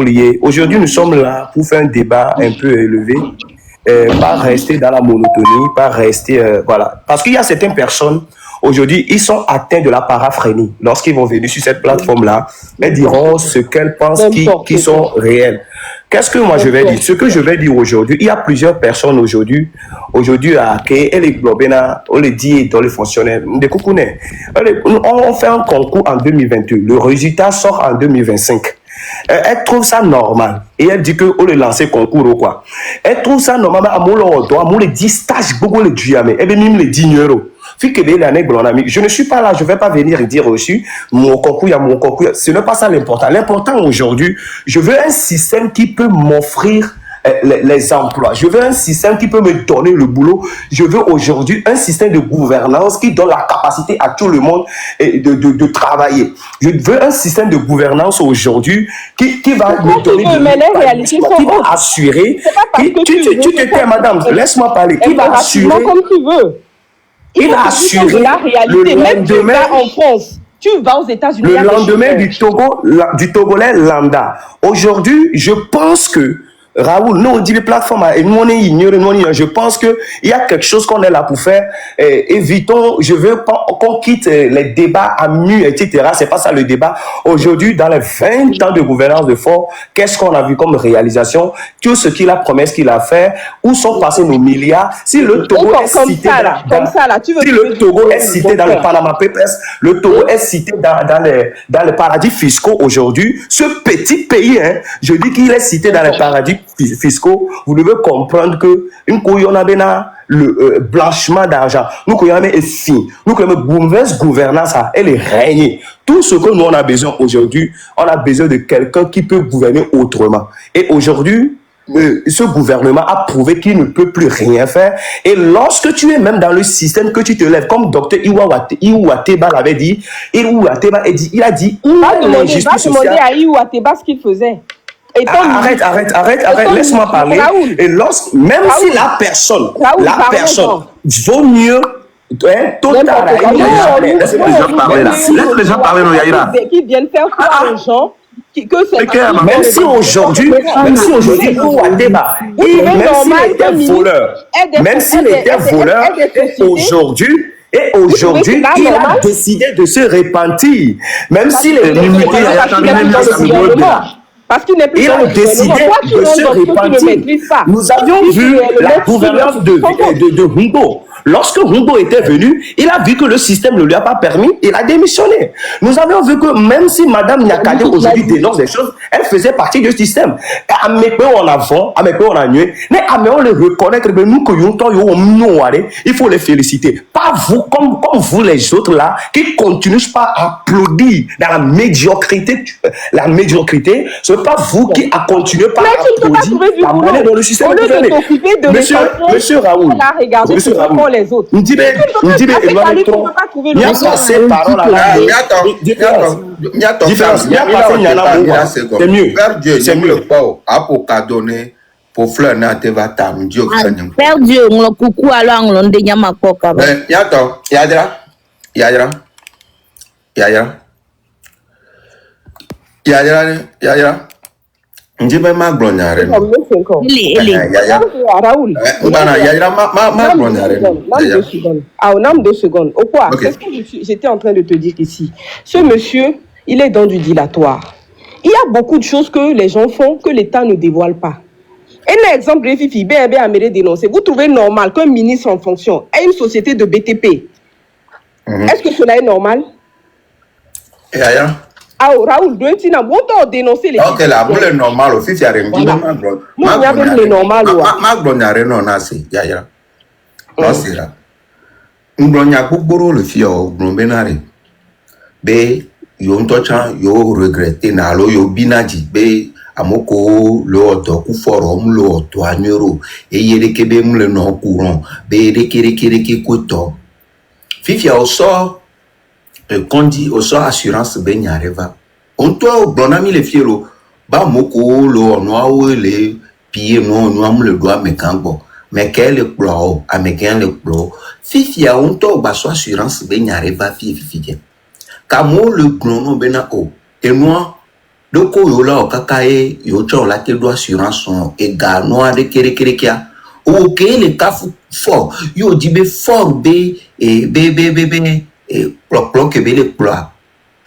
Raoul. Aujourd'hui, nous sommes là pour faire un débat un peu élevé, pas rester dans la monotonie, pas rester... voilà. Parce qu'il y a certaines personnes, aujourd'hui, ils sont atteints de la paraphrénie. Lorsqu'ils vont venir sur cette plateforme-là, elles diront ce qu'elles pensent qui sont réels. Qu'est-ce que moi je vais dire? Ce que je vais dire aujourd'hui, il y a plusieurs personnes aujourd'hui à qui elle est globée, on le dit dans les fonctionnaires, on fait un concours en 2022, le résultat sort en 2025. Elle trouve ça normal et elle dit que on le lancer concours ou quoi. Elle trouve ça normal, mais le dit stage beaucoup le diamé, et même les 10 euros. Je ne suis pas là, je ne vais pas venir dire aussi mon concours, il y a mon concours. Ce n'est pas ça l'important. L'important aujourd'hui, je veux un système qui peut m'offrir les emplois. Je veux un système qui peut me donner le boulot. Je veux aujourd'hui un système de gouvernance qui donne la capacité à tout le monde de travailler. Je veux un système de gouvernance aujourd'hui qui va me donner qui va assurer. Tu te tais, madame, laisse-moi parler. Qui va assurer comme tu veux. Il va assurer la réalité. Même tu vas en France, tu vas aux États-Unis. Le lendemain du Togolais lambda. Aujourd'hui, je pense que Raoul, nous on dit les plateformes et nous on est ignorés, je pense que il y a quelque chose qu'on est là pour faire. Évitons, je veux pas qu'on quitte les débats à nu, etc. C'est pas ça le débat. Aujourd'hui, dans les 20 ans de gouvernance de Faure, qu'est-ce qu'on a vu comme réalisation? Tout ce qu'il a promis, qu'il a fait, où sont passés nos milliards? Si le Togo est cité le Togo est cité dans le Panama Papers, le Togo est cité dans les paradis fiscaux aujourd'hui, ce petit pays, je dis qu'il est cité dans les paradis fiscaux, vous devez comprendre que le blanchiment d'argent, nous connaissons nous connaissons mauvaise gouvernance, elle est régnée. Tout ce que nous on a besoin aujourd'hui, on a besoin de quelqu'un qui peut gouverner autrement. Et aujourd'hui, ce gouvernement a prouvé qu'il ne peut plus rien faire. Et lorsque tu es même dans le système, que tu te lèves, comme docteur Iwateba l'avait dit, il a dit, va demander à Iwateba ce qu'il faisait. Arrête, laisse-moi parler. Raoul, et même si la personne vaut mieux laisse les gens parler, non, Yaïra. Qui viennent faire croire aux gens que c'est même si aujourd'hui Ouadéba, même s'il était voleur, aujourd'hui, il a décidé de se repentir. Même s'il était parce qu'il n'est plus il a décidé de se repentir. Nous avions vu la gouvernance de Humbo. Lorsque Humbo était venu, il a vu que le système ne lui a pas permis, il a démissionné. Nous avions vu que même si Madame Nyakade aujourd'hui dénonce des choses, elle faisait partie du système. À mes pays en avant, à mes pays en annuel, mais à mes on les reconnaître, mais nous que il faut les féliciter. Pas vous, comme vous les autres là, qui continuent pas à applaudir dans la médiocrité. La médiocrité, ce n'est pas vous qui continuez pas à applaudir la manière dont le système est gouverné. Monsieur Raoul, les autres. Il y a passé parole à c'est mieux. C'est mieux. Pour donner pour fleur n'a te va tam Dieu. Père Dieu, on le coucou alors on le nyama koka. Yadra. Njibe ma glonyare. Raoul. Nam 2 secondes. Au quoi? C'est ce que j'étais en train de te dire ici. Ce monsieur, il est dans du dilatoire. Il y a beaucoup de choses que les gens font que l'État ne dévoile pas. Un exemple, Fifi, BRB a dénoncé. Vous trouvez normal qu'un ministre en fonction ait une société de BTP? Est-ce que cela est normal? Raoul, tu n'as pas dénoncé les ok, là, vous le normal, aussi, il y a rien de normal. Non, c'est Yaya. Non, c'est là. M'blonya beaucoup le fio, Brombenari. Bé, yon tochan, yo regretté, nalo, yo binaji, bé, amoko, l'auto, couforum, l'auto, agnero, et yere kebe mle non courant, bé, reki couteau. Fifia au sort. Qu'on dit au sort assurance ben yareva. On toi bonami les fiero ba moko lo noa les pieds non noa le doigt me cambo mais quel pro américain le pro fifia on toi ba so assurance ben yareva fifi kamo le grono bena o et moi Donc, yo là, kakaye, yo tchon la te doit assurance son, et ganoa de kerekerekia. Ok, les cas fort, yo dit be fort, be, et be, et plok, be les plots.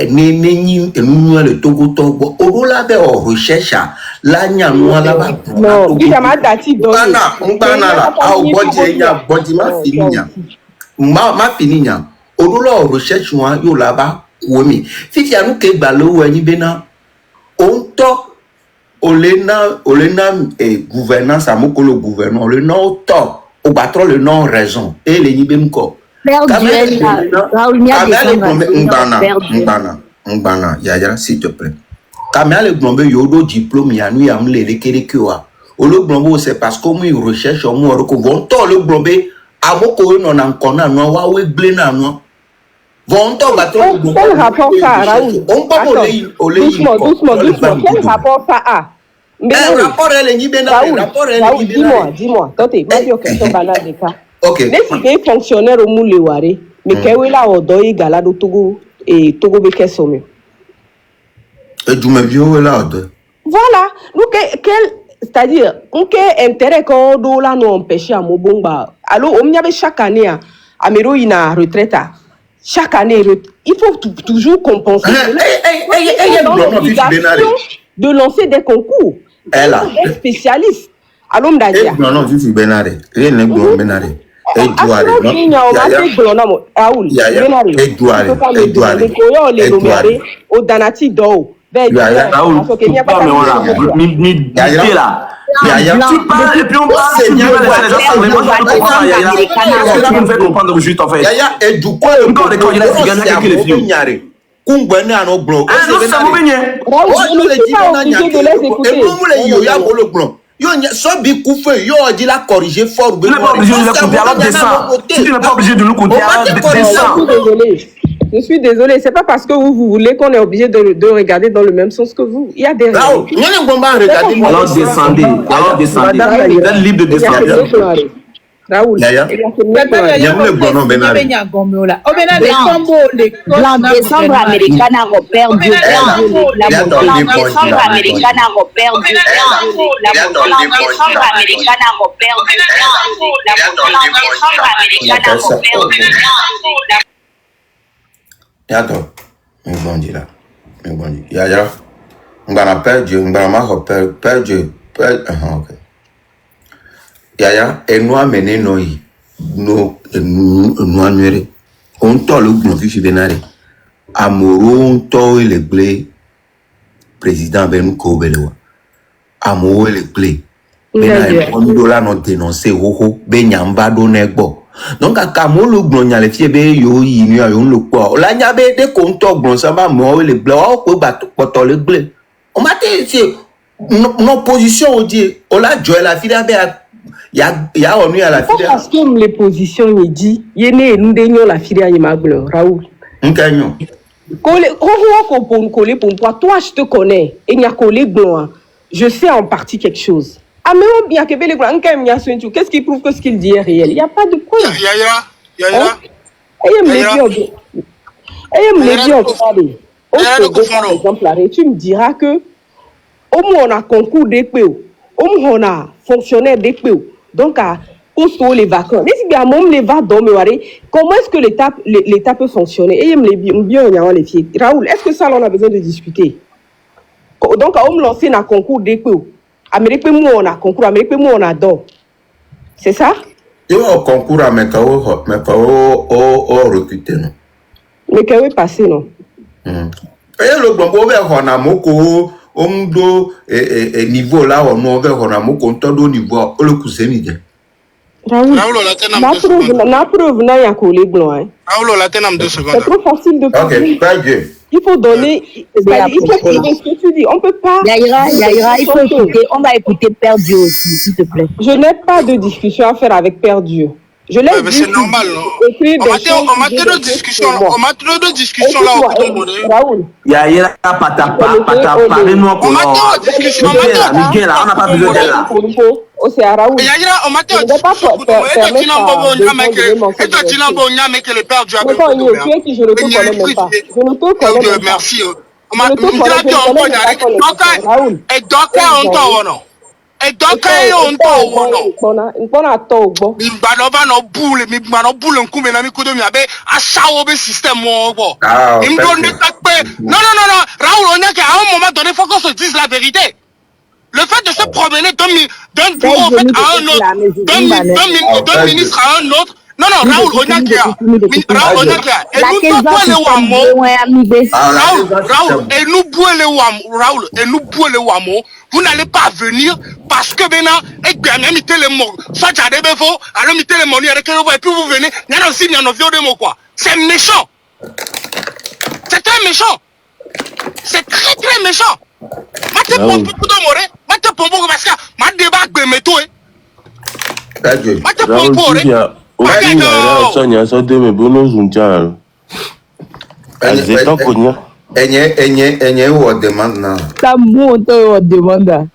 Ni le Togo Togo o la be o recherche la nya no la ba non il y a ma dati donc ngana la a bodi nya bodi ma fininya o la recherche wa yo la ba womi fifi anu ke gba lo wa ni bena on to olena gouvernance amokolo gouvernement le non to o batro le non raison et le ni ben ko Mbana, yaya, s'il te plaît. Kamel le glombe yodo diplôme ya nu yam le kerekewa. O le glombe c'est parce que moi recherche on mo ko von to le glombe amoko no na nkona no wa we ble na no. Von to ba to quel rapport ça Raoul? On pas doucement. Quel rapport ça a? Mais rapport elle ni ben rapport elle ni ben. Dis-moi. Tante, moi je question banal de cas. OK. Mais si des fonctionnaires au Mouleware, mais que là odo yi galado Togo et Togo be kesome. Et du me vieux là odo. Voilà. Donc c'est-à-dire quel intérêt qu'on do là nous empêcher à Mobomba. Alors on y avait chaque année à Mero ina retraite. Chaque année il faut toujours compenser. De lancer des concours. Elle a des spécialistes. Alors m'dadia. Non, Fifi Benare. Rien n'est bon Benare. Et douare. So bi koufe yo dit la corriger fort. Tu n'es pas obligé de le compter, alors descends. Si tu n'es pas obligé de le compter, alors descends. Je suis désolée, c'est pas parce que vous voulez qu'on est obligé de regarder dans le même sens que vous. Il y a des règles. Alors descendez, vous êtes libre de descendre. Raoul, il y a le bon nom Benare. Blanc décembre américaine a perdu. Blanc décembre américaine a perdu. Attends, mais bon dit là. Yaya, on va perdu, on va perdu. OK. Yaya, et nous amener nos nuere. On t'a le gros fichu Benare. Amoureux, on t'a le blé. Président Ben Kobelewa. Amoureux le blé. Benare, on doit non dénoncer. Benyamba donnego. Donc, à Camo, le gros n'y a les fiebé, yo, y a un le quoi. La n'y a des compteurs, bon, ça va, moi, les bleus, on peut le blé. On m'a dit, nos positions, on dit, on l'a joué la fille avec. Il y a on à la filière. Parce que les positions il dit il est né nous dénions la filière Imaglo Raoul. On gagne. Coller pour toi je te connais et il y a collé blanc. Je sais en partie quelque chose. Ah mais on bien que les grands qu'est-ce qui prouve que ce qu'il dit est réel? Il y a pas de quoi. Yaya. Tu me diras que au moins on a concours d'épée, au moins on a fonctionnaire d'épée. Donc, à où les vacances? Comment est-ce que l'État peut fonctionner? Et les filles. Raoul, est-ce que ça, on a besoin de discuter? Donc, on me lancer un concours d'épée. Amérique, on a concours, Amérique, on adore. C'est ça? Il y a un concours à Mekao, recruter, non? Mekao est passé, non? Et le bon, on a moko. On do niveau là on a mon compte au niveau le cousin midi. Raoul la preuve n'a ya collé blanc. Raoul la tenam 2 secondes. C'est trop facile de parler. OK, pas Dieu. Il faut donner il faut dire ce que tu dis. On peut pas. Yaira, il faut écouter. On va écouter Père Dieu aussi, s'il te plaît. Je n'ai pas de discussion à faire avec Père Dieu. Je l'ai dit. C'est normal, non? On m'a trop de discussion là au Congo. Raoul. Yaira, parlez-nous encore. On m'a trop de discussion. Miguel, on n'a pas besoin d'elle là. C'est à Raoul. Yaira, on m'a trop de discussion. Et toi, tu n'as pas que le Père Dieu a je ne te connais même pas. Merci. Le fait de se promener d'un bureau en fait, à un autre, d'un ministre à un autre. Non, Raoul Onyakia. Raoul Onyakia. Et nous bouez le wamo. Vous n'allez pas venir parce que maintenant, et bien, les mots. Soit tu as des béfos, alors mettez les mots, et puis vous venez, il y a aussi, il y a des mots, quoi. C'est méchant. C'est très méchant. C'est très, très méchant. Mate pompo kudo more, mate pompo ko parce que ma débat gbe meto e. Mate pompo re. Sonia so de me bono zunja. Enye wo demande na. Ta moto wo demande.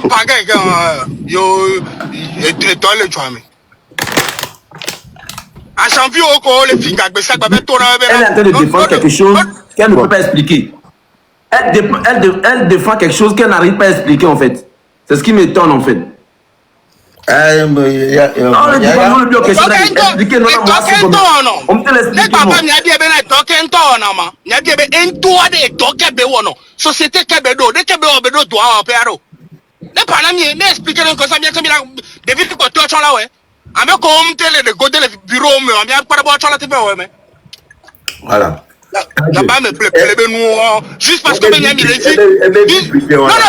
Paga yo et toi le chouame. A champion ko le figa gbe sa gbe to na be. Elle est en train de défendre quelque chose qu'elle ne peut pas expliquer. Elle défend quelque chose qu'elle n'arrive pas à expliquer en fait. C'est ce qui m'étonne en fait. On ne dit pas le bloc question d'expliquer non on peut l'expliquer. Société Kebedo, de Kebedo doit en faire. Ne pas la ne expliquer comme ça bien comme il a des vies que tu as là ouais. Avec comme télé de godé le bureau mais on vient pas de boire la TV ouais. Voilà. Juste parce que non,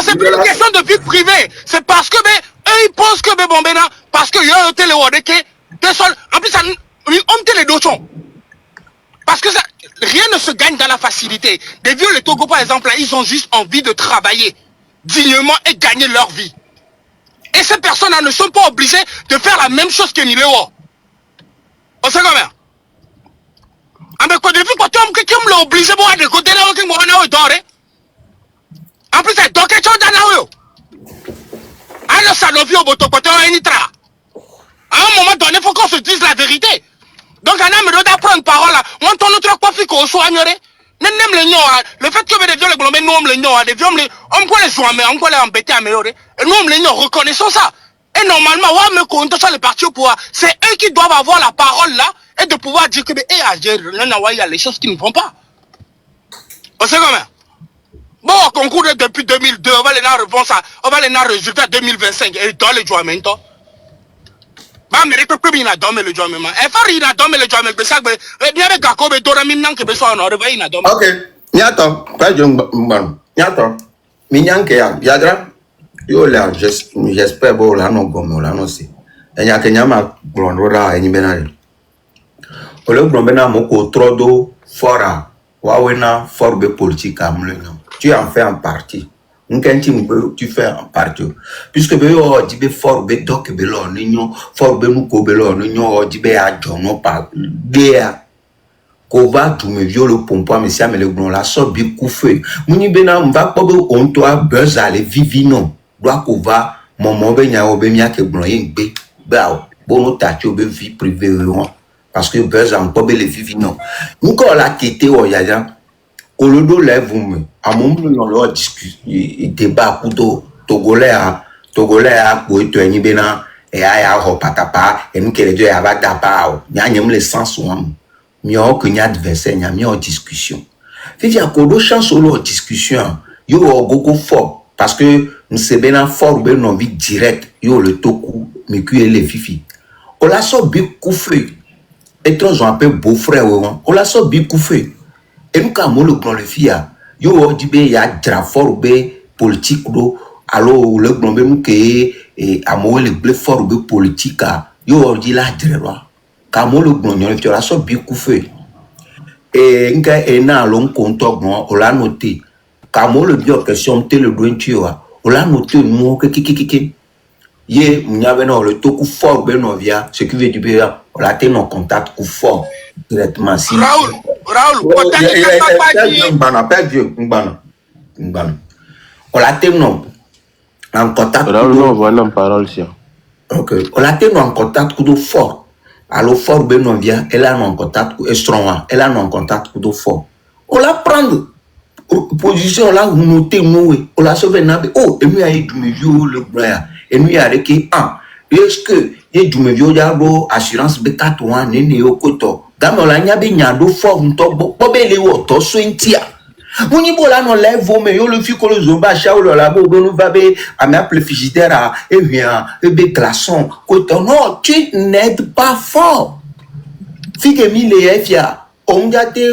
c'est plus une question de vie privée. C'est parce que eux ils pensent que parce que yo télé en plus on télé d'autres. Parce que rien ne se gagne dans la facilité. Des vieux les Togo par exemple là, ils ont juste envie de travailler dignement et gagner leur vie. Et ces personnes-là ne sont pas obligées de faire la même chose que Niléo. On sait comment. Mais quand depuis quand tu m'as obligé de côté là, on m'a dit en plus c'est donc quelque chose d'anao. Alors ça ne vient au boto côté on enitra. À un moment donné, il faut qu'on se dise la vérité. Donc on a besoin d'apprendre parole là. On tourne notre quoi fi qu'on soit ignoré. Le fait que les vieux les glomés nous les gens des vieux on peut les soigner, on peut les embêter à améliorer. Et nous les gens reconnaissons ça. Et normalement, ouais, mais quand on touche les partis au pouvoir, c'est eux qui doivent avoir la parole là et de pouvoir dire que il y a les choses qui ne vont pas. On sait comment. Bon, au concours depuis 2002, on va les réponse on va les résultats 2025 et dans les jours maintenant. Bah, mais les peuples ils n'adorent le jour même. Et faire ils adorent le jour même. Ça, bien avec Gakobe, Dora Mimnan que besoin on revient ils adorent. Ok, niato, pas de bon, niato, Minyan que yadra. Yo là, j'espère bon là non gomme là non c'est. Et y'a Kenya ma blondora et ni benari. Ole blondena moko trodo fora wawena forbe politique amlenyo. Tu en fais en partie. Tu fais en partie. Puisque be yo dibe forbe doc belo ninyo forbe nu ko belo ninyo dibe ajo no pa dia. Kova tu me viole pompo mais si amele blond la so bi koufe. Muni bena mva ko be on toi buzz aller vivino. Doit kova mon be nya obe mia ke blond yengbe. Ba bono tacho be vie privée parce que buzz en ko be le vivino. Nko la kete o yaja. Kolodo lève me à mon blond lo discute débat kudo togolais a ko to eni bena e aya ho patapa e nkele jo ya ba dapa o nya nyem le sens o mio que nya adversaire nya mi en discussion. Fifi a kodo chance o discussion yo gogo fort parce que nous c'est bien fort ben non vie direct yo le toku mais que les fifi. On la so bi koufé et trop un peu beau frère on la so bi koufé et nous quand le grand le fia yo di be ya dra fort be politique do allo le grand be nous que et amo le blé fort be politique yo di la dra quand le grand le la so bi koufé et nga ena long compte bon on l'a noté quand le bio question te le doin tu on l'a noté nous que ye mnyave no le toku fort ben no via ce qui veut dire on l'a tenu en contact coup fort directement si Raoul on l'a tenu en contact Raoul non voilà en parole si ok on l'a tenu en contact coup fort alors fort ben no via elle a en contact coup strong elle a en contact coup fort on la prendre position là où noter nous on la sauver nabe oh et nous a eu du vieux le bras et nous a réqué est-ce que et du vieux diabo assurance B4 1 nene au koto dame on la nyabe nyado fort nto bobele wo to sointia moni bola no levo me yo le fi ko le zomba cha o la bo no va be a me appeler frigidaire et bien et be glaçon koto non tu n'aides pas fort fi que mi le fia on gâté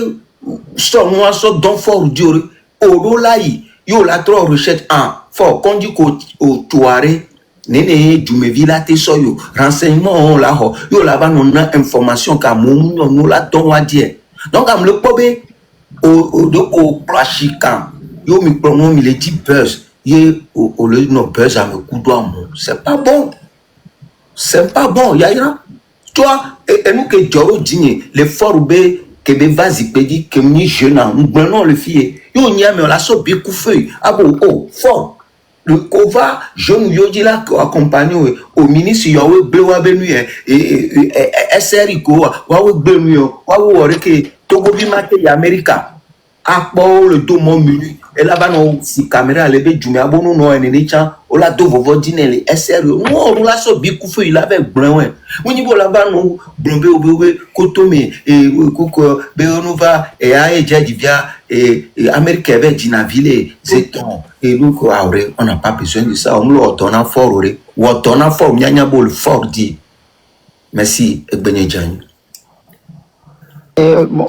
so moi so don fort diore o la yi yo la trop recherche fort qu'on dit ko o toare nene du la te so yo renseignement la ho yo la ba no na information ka mo no la don wa die donc am le pobe au plachican yo mi pronom il est dit buzz ye au le no buzz à me coup d'homme c'est pas bon yaira toi et nous que joro digne les forbe que be vas-y pedi que mi jeune non le fille yo nya me la so bi coup feuille abo fort le cova jeune yo dit là accompagné au ministre yo blewa benu et SRI ko wa we benu yo wa wo reke Togo bi marqué America akpo le do mo minu et là bas no si caméra le be jumi abonu no ene chan o la do vovo dinele SR no la so bi kufu il avait blanc ouais woni bo la bas no blombe obewe kotomi et koko be onova et a eja divia et America be dina ville c'est ton et nous ko aure on n'a pas besoin de ça on lo tona fort ore wo tona fort nyanya bol fort dit merci e benye jani bon